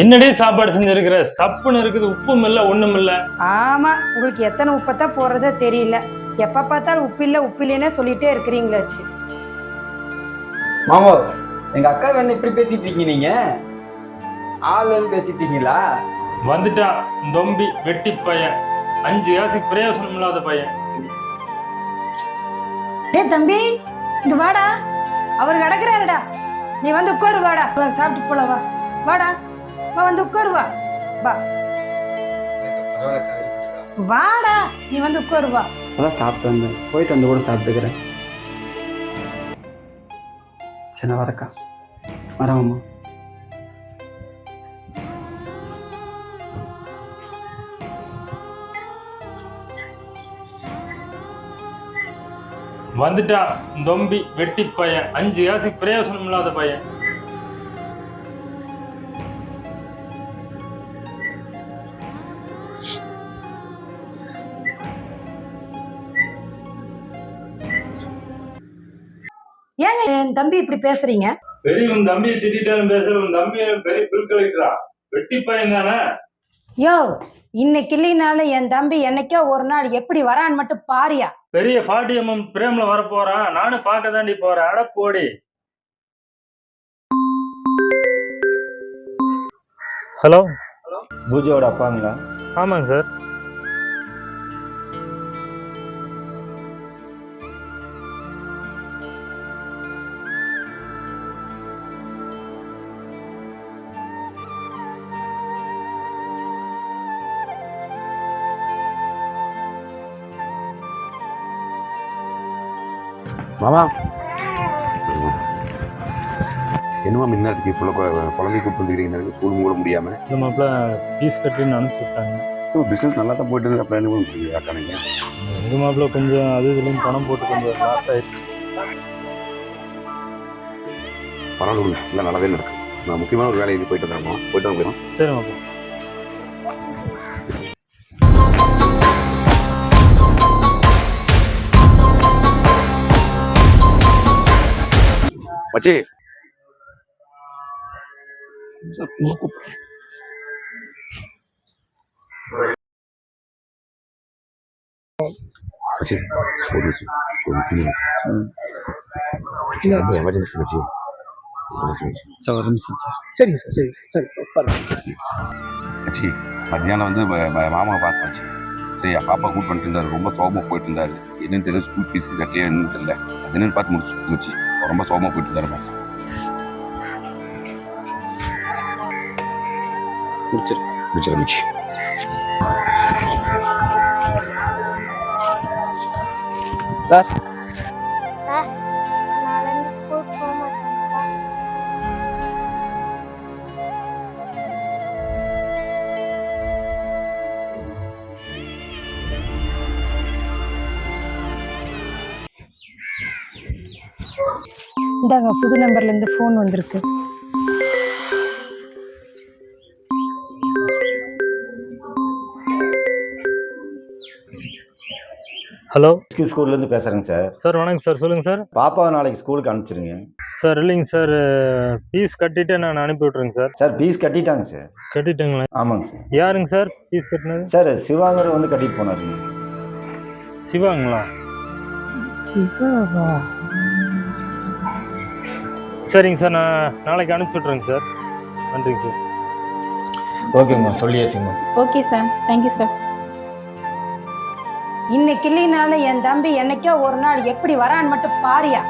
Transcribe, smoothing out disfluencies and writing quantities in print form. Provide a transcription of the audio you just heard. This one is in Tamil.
என்னடே சாப்பாடு செஞ்சிருக்கிற? சப்புன்னு இருக்குது, உப்பும் இல்ல ஒண்ணும் இல்ல. ஆமா, உங்களுக்கு எத்தனை உப்பத்தான் போடுறதோ தெரியல. எப்ப பார்த்தாலும் உப்பு இல்லைன்னே சொல்லிட்டே இருக்கிறீங்களாச்சு. மாமா, எங்க அக்கா என்ன இப்படி பேசிட்டு இருக்கீங்க? நீங்க ஆளுன்னு பேசிட்டீங்களா? வந்துட்டா தொம்பி வெட்டி பையன், 5 காசுக்கு பிரயோசனம் இல்லாத பையன். டேய் தம்பி, இங்க வாடா. அவர் கிடக்குறாருடா, நீ வந்து உட்காரு. வாடா, சாப்பிட்டு போல. வா வாடா, வா வந்து உட்காரு. வா வா வாடா, நீ வந்து உட்காரு. வா. அதான் சாப்பிட்டு வந்தேன், போயிட்டு வந்து கூட சாப்பிட்டுக்கிறேன். சின்ன வரக்கா வரமா. வந்துட்டா தொம்பி வெட்டி பையன், 5 காசுக்கு பிரயோசனம் இல்லாத பையன். ஏங்க என் தம்பி இப்படி பேசுறீங்க? பெரிய உன் தம்பியை திட்டாலும் பேசுற, உன் தம்பியை பெரிய பில் கலெக்டரா? வெட்டி பையன் தானே? யோ, இன்னைக்கு இல்லைனால என் தம்பி என்னைக்கோ ஒரு நாள் எப்படி வரான்னு மட்டும் பாரியா. பெரிய 40mm பிரேம்ல வர போறான், நானும் பார்க்க தாண்டி போறேன். அட போடி. ஹலோ, பூஜையோட அப்பாங்களா? ஆமாங்க சார். மாமா, என்னமா முன்னாடி குழந்தை கூப்பிட்டு வந்துக்கிறீங்க ஸ்கூல் கூட முடியாம? இந்த மாப்பிள்ள ஃபீஸ் கட்டின்னு அனுப்பிச்சு விட்டாங்க. பிசினஸ் நல்லா தான் போயிட்டு இருக்கு. அப்புறம் என்ன பண்ணுறீங்க? எங்கள் மாப்பிள்ள கொஞ்சம் அது இதுலையும் பணம் போட்டு கொஞ்சம் லாஸ் ஆயிடுச்சு. பரவாயில்ல, இல்லை நல்லாவே நடக்கும். நான் முக்கியமான ஒரு வேலைக்கு போயிட்டு வந்துடுறோமா? போயிட்டு வந்துடுறோம். சரி மாப்பிள்ள. மச்சி எமர்ஜென்சி மச்சி. சார் ஒரு நிமிஷம் சார். சரிங்க சார், சரிங்க சார், சரி மச்சி, மத்தியானம் வந்து மாமாவை பார்த்தாச்சு. சரி, பாப்பா கூட்டு பண்ணிட்டு இருந்தாரு. ரொம்ப சோகமாக போயிட்டு இருந்தாரு. என்னன்னு தெரியல, ஸ்கூல் ஃபீஸுக்கு கட்டியே என்னன்னு தெரியல. அது என்னன்னு பார்த்து முடிச்சு ரொம்ப சோகமாக போயிட்டு இருந்தாருமா. முடிச்சிரு மிச்சி. சார், இந்தாங்க, புது நம்பர்ல இருந்து ஃபோன் வந்திருக்கு. ஹலோ, ஸ்கூல்லேருந்து பேசுகிறேங்க சார். சார் வணக்கம் சார், சொல்லுங்கள் சார். பாப்பாவை நாளைக்கு ஸ்கூலுக்கு அனுப்பிச்சிருங்க சார். இல்லைங்க சார், ஃபீஸ் கட்டிட்டு நான் அனுப்பி விட்றேங்க சார். சார். ஃபீஸ் கட்டிட்டாங்க சார். கட்டிட்டாங்களா? ஆமாங்க சார். யாருங்க சார் ஃபீஸ் கட்டினது? சார், சிவாங்கர் வந்து கட்டிட்டு போனாருங்க. சிவாங்களா? சிவாவா? சரிங்க சார், நான் நாளைக்கு அனுப்பிச்சி விட்றேங்க சார். நன்றிங்க சார். ஓகேம்மா, சொல்லியாச்சுங்கம்மா. Okay sir, thank you sir. இன்னைக்கு இல்லைனால என் தம்பி என்னைக்கோ ஒரு நாள் எப்படி வரான்னு மட்டும் பாரியா.